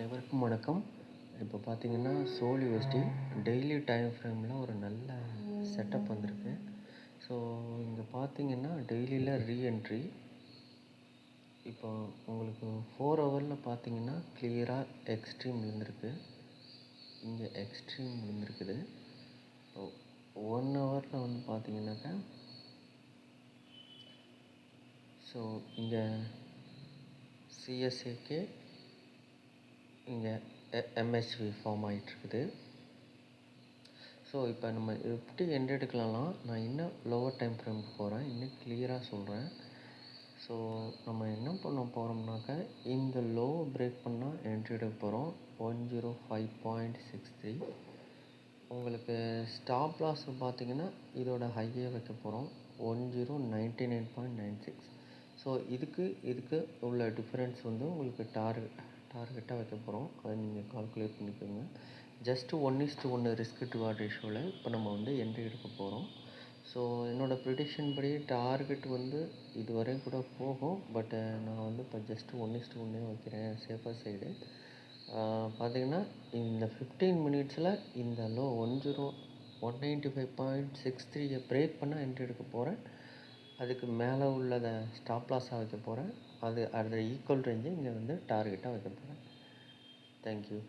அனைவருக்கும் வணக்கம். இப்போ பார்த்தீங்கன்னா, சோல் யூஎஸ்டி டெய்லி டைம் ஃப்ரேமில் ஒரு நல்ல செட்டப் வந்திருக்கு. ஸோ இங்கே பார்த்தீங்கன்னா, டெய்லியில் ரீஎன்ட்ரி இப்போ உங்களுக்கு 4 ஹவரில் பார்த்தீங்கன்னா கிளியராக எக்ஸ்ட்ரீம் விழுந்திருக்கு. இங்கே எக்ஸ்ட்ரீம் விழுந்திருக்குது. இப்போ 1 ஹவரில் வந்து பார்த்தீங்கன்னாக்கா, ஸோ இங்கே சிஎஸ்ஏகே இங்கே எம்ஹெச்வி ஃபார்ம் ஆகிட்டுருக்குது. ஸோ இப்போ நம்ம எப்படி எண்ட் எடுக்கலாம்னா, நான் இன்னும் லோவர் டைம் ஃப்ரேமுக்கு போகிறேன், இன்னும் கிளியராக சொல்கிறேன். ஸோ நம்ம என்ன பண்ண போகிறோம்னாக்கா, இந்த லோவை பிரேக் பண்ணால் என்ட்ரி எடுக்க போகிறோம் 105.63. உங்களுக்கு ஸ்டாப் லாஸ் பார்த்தீங்கன்னா இதோட ஹையே வைக்க போகிறோம் 1099.96. ஸோ இதுக்கு உள்ள டிஃப்ரென்ஸ் வந்து உங்களுக்கு டார்கெட்டாக வைக்க போகிறோம். அதை நீங்கள் கால்குலேட் பண்ணிக்கோங்க. ஜஸ்ட்டு 1:1 ரிஸ்க் டு ரிவார்ட் ரேஷியோவில் இப்போ நம்ம வந்து என்ட்ரி எடுக்க போகிறோம். ஸோ என்னோடய ப்ரிடிக்ஷன் படி டார்கெட் வந்து இதுவரையும் கூட போகும். பட் நான் வந்து இப்போ ஜஸ்ட்டு 1:1 வைக்கிறேன், சேஃபர் சைடு. பார்த்திங்கன்னா இந்த 15 மினிட்ஸில் இந்த லோ 195.63 பிரேக் பண்ணால் என்ட்ரி எடுக்க போகிறேன். அதுக்கு மேலே உள்ளதை ஸ்டாப் லாஸாக வைக்க போகிறேன். அது ஈக்குவல் ரேஞ்சு இங்கே வந்து டார்கெட்டாக வைக்க போகிறேன். தேங்க்யூ.